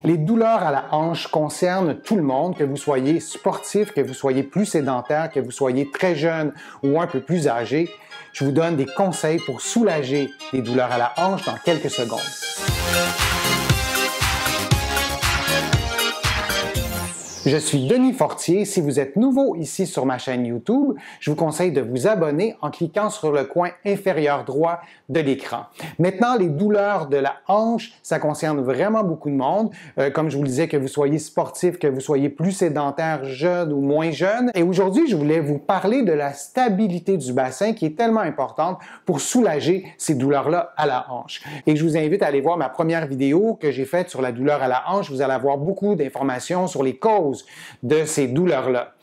Les douleurs à la hanche concernent tout le monde, que vous soyez sportif, que vous soyez plus sédentaire, que vous soyez très jeune ou un peu plus âgé. Je vous donne des conseils pour soulager les douleurs à la hanche dans quelques secondes. Je suis Denis Fortier. Si vous êtes nouveau ici sur ma chaîne YouTube, je vous conseille de vous abonner en cliquant sur le coin inférieur droit de l'écran. Maintenant, les douleurs de la hanche, ça concerne vraiment beaucoup de monde. Comme je vous le disais, que vous soyez sportif, que vous soyez plus sédentaire, jeune ou moins jeune. Et aujourd'hui, je voulais vous parler de la stabilité du bassin qui est tellement importante pour soulager ces douleurs-là à la hanche. Et je vous invite à aller voir ma première vidéo que j'ai faite sur la douleur à la hanche. Vous allez avoir beaucoup d'informations sur les causes de ces douleurs-là.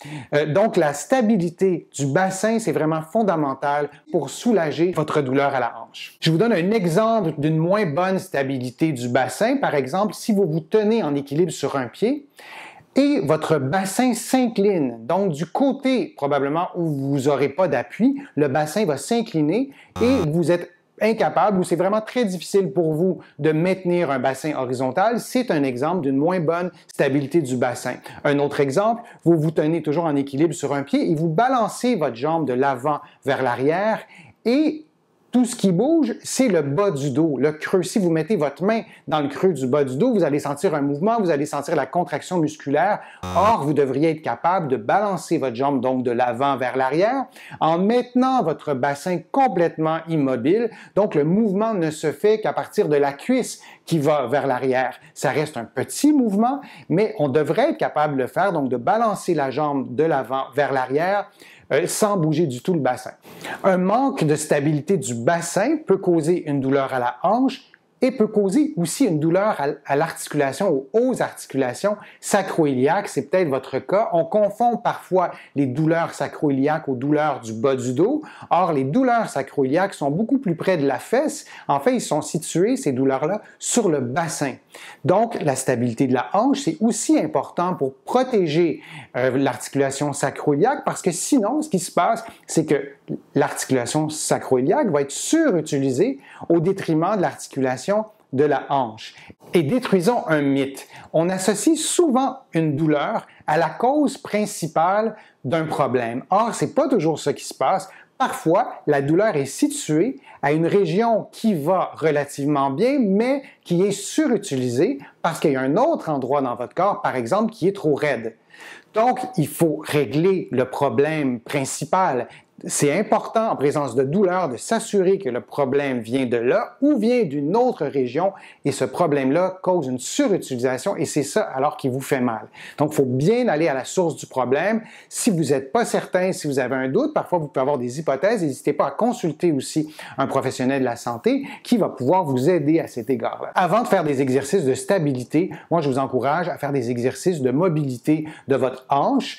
Donc, la stabilité du bassin, c'est vraiment fondamental pour soulager votre douleur à la hanche. Je vous donne un exemple d'une moins bonne stabilité du bassin. Par exemple, si vous vous tenez en équilibre sur un pied et votre bassin s'incline, donc du côté probablement où vous n'aurez pas d'appui, le bassin va s'incliner et vous êtes incapable ou c'est vraiment très difficile pour vous de maintenir un bassin horizontal, c'est un exemple d'une moins bonne stabilité du bassin. Un autre exemple, vous vous tenez toujours en équilibre sur un pied et vous balancez votre jambe de l'avant vers l'arrière et tout ce qui bouge, c'est le bas du dos, le creux. Si vous mettez votre main dans le creux du bas du dos, vous allez sentir un mouvement, vous allez sentir la contraction musculaire. Or, vous devriez être capable de balancer votre jambe donc de l'avant vers l'arrière en maintenant votre bassin complètement immobile. Donc, le mouvement ne se fait qu'à partir de la cuisse qui va vers l'arrière. Ça reste un petit mouvement, mais on devrait être capable de le faire, donc de balancer la jambe de l'avant vers l'arrière sans bouger du tout le bassin. Un manque de stabilité du bassin peut causer une douleur à la hanche et peut causer aussi une douleur à l'articulation, aux articulations sacro-iliaques. C'est peut-être votre cas. On confond parfois les douleurs sacro-iliaques aux douleurs du bas du dos. Or, les douleurs sacro-iliaques sont beaucoup plus près de la fesse. En fait, ils sont situés, ces douleurs-là, sur le bassin. Donc, la stabilité de la hanche, c'est aussi important pour protéger l'articulation sacro-iliaque parce que sinon, ce qui se passe, c'est que l'articulation sacro-iliaque va être surutilisée au détriment de l'articulation de la hanche. Et détruisons un mythe. On associe souvent une douleur à la cause principale d'un problème. Or, c'est pas toujours ce qui se passe. Parfois, la douleur est située à une région qui va relativement bien, mais qui est surutilisée parce qu'il y a un autre endroit dans votre corps, par exemple, qui est trop raide. Donc, il faut régler le problème principal. C'est important, en présence de douleur, de s'assurer que le problème vient de là ou vient d'une autre région et ce problème-là cause une surutilisation et c'est ça alors qu'il vous fait mal. Donc, il faut bien aller à la source du problème. Si vous n'êtes pas certain, si vous avez un doute, parfois vous pouvez avoir des hypothèses, n'hésitez pas à consulter aussi un professionnel de la santé qui va pouvoir vous aider à cet égard-là. Avant de faire des exercices de stabilité, moi, je vous encourage à faire des exercices de mobilité de votre hanche.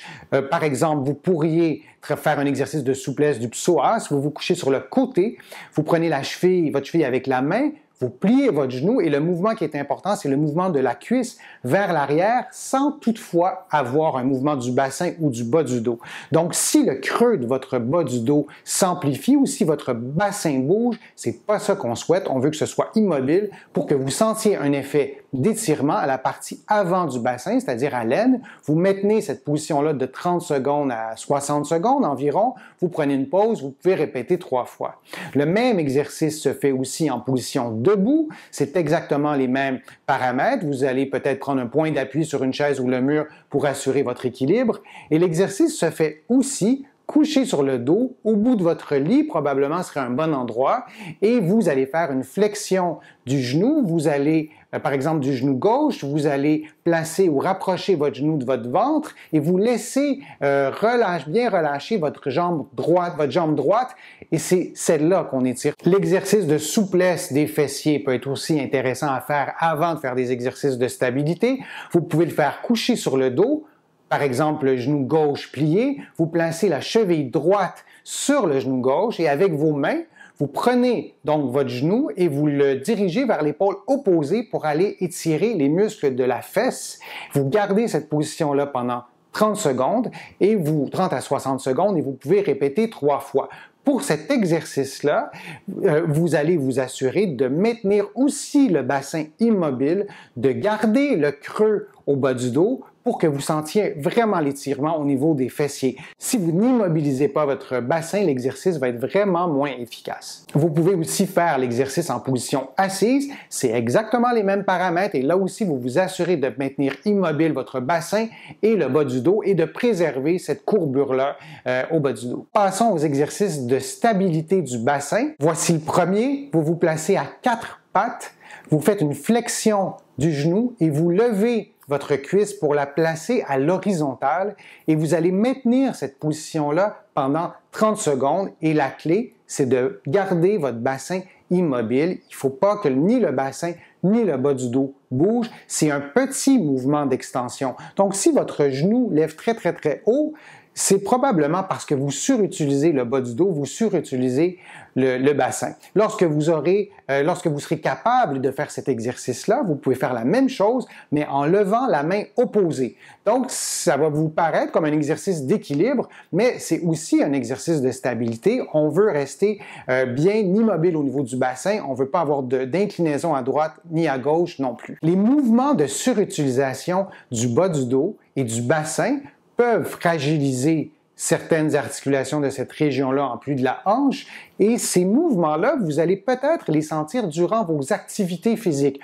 Par exemple, vous pourriez faire un exercice de souplesse du psoas. Vous vous couchez sur le côté, vous prenez la cheville, votre cheville avec la main, vous pliez votre genou et le mouvement qui est important, c'est le mouvement de la cuisse vers l'arrière sans toutefois avoir un mouvement du bassin ou du bas du dos. Donc, si le creux de votre bas du dos s'amplifie ou si votre bassin bouge, c'est pas ça qu'on souhaite. On veut que ce soit immobile pour que vous sentiez un effet d'étirement à la partie avant du bassin, c'est-à-dire à l'aine. Vous maintenez cette position-là de 30 secondes à 60 secondes environ. Vous prenez une pause, vous pouvez répéter 3 fois. Le même exercice se fait aussi en position debout. C'est exactement les mêmes paramètres. Vous allez peut-être prendre un point d'appui sur une chaise ou le mur pour assurer votre équilibre. Et l'exercice se fait aussi couché sur le dos, au bout de votre lit, probablement serait un bon endroit, et vous allez faire une flexion du genou. Vous allez, par exemple, du genou gauche, vous allez placer ou rapprocher votre genou de votre ventre et vous laissez bien relâcher votre jambe droite, et c'est celle-là qu'on étire. L'exercice de souplesse des fessiers peut être aussi intéressant à faire avant de faire des exercices de stabilité. Vous pouvez le faire couché sur le dos. Par exemple, le genou gauche plié, vous placez la cheville droite sur le genou gauche et avec vos mains, vous prenez donc votre genou et vous le dirigez vers l'épaule opposée pour aller étirer les muscles de la fesse. Vous gardez cette position-là pendant 30 secondes et 30 à 60 secondes et vous pouvez répéter 3 fois. Pour cet exercice-là, vous allez vous assurer de maintenir aussi le bassin immobile, de garder le creux au bas du dos pour que vous sentiez vraiment l'étirement au niveau des fessiers. Si vous n'immobilisez pas votre bassin, l'exercice va être vraiment moins efficace. Vous pouvez aussi faire l'exercice en position assise. C'est exactement les mêmes paramètres et là aussi, vous vous assurez de maintenir immobile votre bassin et le bas du dos et de préserver cette courbure-là au bas du dos. Passons aux exercices de stabilité du bassin. Voici le premier. Vous vous placez à 4 pattes. Vous faites une flexion du genou et vous levez votre cuisse pour la placer à l'horizontale et vous allez maintenir cette position-là pendant 30 secondes et la clé, c'est de garder votre bassin immobile. Il ne faut pas que ni le bassin ni le bas du dos bouge. C'est un petit mouvement d'extension. Donc, si votre genou lève très, très, très haut, c'est probablement parce que vous surutilisez le bas du dos, vous surutilisez le bassin. Lorsque vous serez capable de faire cet exercice-là, vous pouvez faire la même chose, mais en levant la main opposée. Donc, ça va vous paraître comme un exercice d'équilibre, mais c'est aussi un exercice de stabilité. On veut rester bien immobile au niveau du bassin. On ne veut pas avoir d'inclinaison à droite ni à gauche non plus. Les mouvements de surutilisation du bas du dos et du bassin peuvent fragiliser certaines articulations de cette région-là en plus de la hanche et ces mouvements-là, vous allez peut-être les sentir durant vos activités physiques,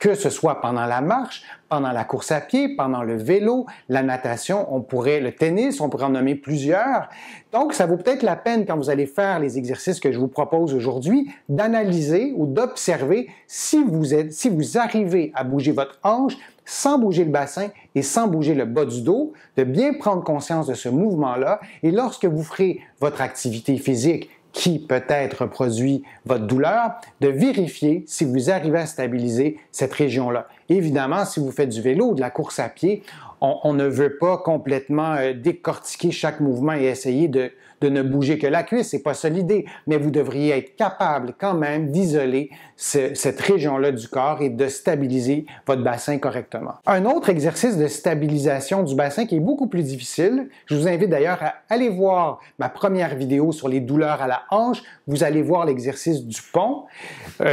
que ce soit pendant la marche, pendant la course à pied, pendant le vélo, la natation, le tennis, on pourrait en nommer plusieurs. Donc, ça vaut peut-être la peine quand vous allez faire les exercices que je vous propose aujourd'hui, d'analyser ou d'observer si vous arrivez à bouger votre hanche sans bouger le bassin et sans bouger le bas du dos, de bien prendre conscience de ce mouvement-là et lorsque vous ferez votre activité physique qui peut-être produit votre douleur, de vérifier si vous arrivez à stabiliser cette région-là. Évidemment, si vous faites du vélo ou de la course à pied, on ne veut pas complètement décortiquer chaque mouvement et essayer de ne bouger que la cuisse, c'est pas ça l'idée, mais vous devriez être capable quand même d'isoler cette région-là du corps et de stabiliser votre bassin correctement. Un autre exercice de stabilisation du bassin qui est beaucoup plus difficile, je vous invite d'ailleurs à aller voir ma première vidéo sur les douleurs à la hanche, vous allez voir l'exercice du pont.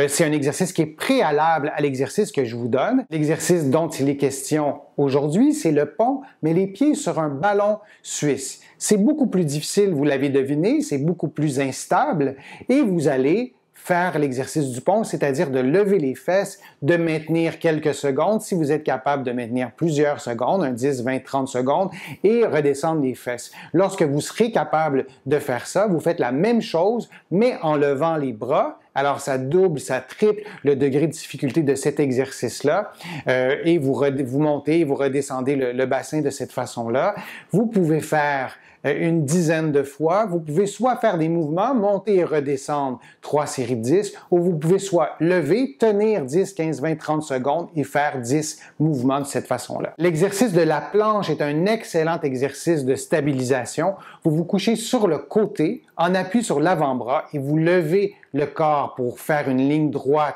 C'est un exercice qui est préalable à l'exercice que je vous donne. L'exercice dont il est question aujourd'hui, c'est le pont, mais les pieds sur un ballon suisse. C'est beaucoup plus difficile, vous l'avez deviné, c'est beaucoup plus instable et vous allez faire l'exercice du pont, c'est-à-dire de lever les fesses, de maintenir quelques secondes, si vous êtes capable de maintenir plusieurs secondes, 10, 20, 30 secondes, et redescendre les fesses. Lorsque vous serez capable de faire ça, vous faites la même chose, mais en levant les bras. Alors, ça double, ça triple le degré de difficulté de cet exercice-là et vous montez et vous redescendez le bassin de cette façon-là. Vous pouvez faire une dizaine de fois. Vous pouvez soit faire des mouvements, monter et redescendre 3 séries de 10, ou vous pouvez soit lever, tenir 10, 15, 20, 30 secondes et faire 10 mouvements de cette façon-là. L'exercice de la planche est un excellent exercice de stabilisation. Vous vous couchez sur le côté, en appui sur l'avant-bras et vous levez le corps pour faire une ligne droite,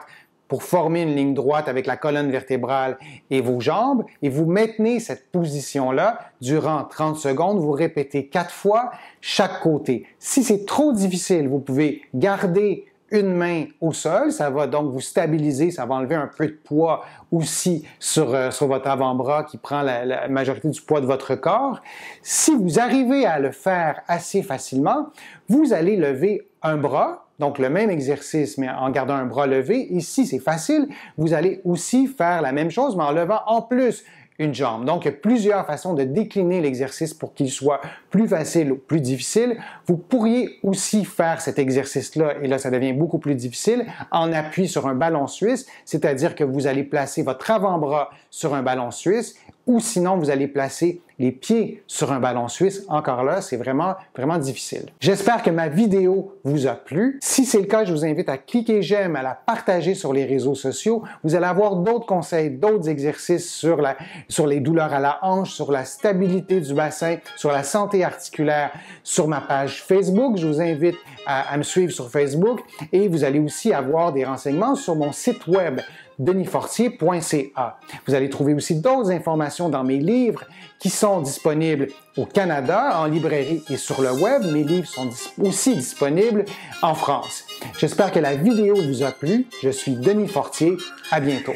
pour former une ligne droite avec la colonne vertébrale et vos jambes, et vous maintenez cette position-là durant 30 secondes. Vous répétez 4 fois chaque côté. Si c'est trop difficile, vous pouvez garder une main au sol, ça va donc vous stabiliser, ça va enlever un peu de poids aussi sur votre avant-bras qui prend la majorité du poids de votre corps. Si vous arrivez à le faire assez facilement, vous allez lever un bras, donc le même exercice mais en gardant un bras levé. Et si c'est facile, vous allez aussi faire la même chose mais en levant en plus une jambe. Donc, il y a plusieurs façons de décliner l'exercice pour qu'il soit plus facile ou plus difficile. Vous pourriez aussi faire cet exercice-là, et là, ça devient beaucoup plus difficile, en appui sur un ballon suisse, c'est-à-dire que vous allez placer votre avant-bras sur un ballon suisse, ou sinon, vous allez placer les pieds sur un ballon suisse. Encore là, c'est vraiment, vraiment difficile. J'espère que ma vidéo vous a plu. Si c'est le cas, je vous invite à cliquer j'aime, à la partager sur les réseaux sociaux. Vous allez avoir d'autres conseils, d'autres exercices sur les douleurs à la hanche, sur la stabilité du bassin, sur la santé articulaire, sur ma page Facebook. Je vous invite à me suivre sur Facebook et vous allez aussi avoir des renseignements sur mon site web. denisfortier.ca. Vous allez trouver aussi d'autres informations dans mes livres qui sont disponibles au Canada, en librairie et sur le web. Mes livres sont aussi disponibles en France. J'espère que la vidéo vous a plu. Je suis Denis Fortier. À bientôt.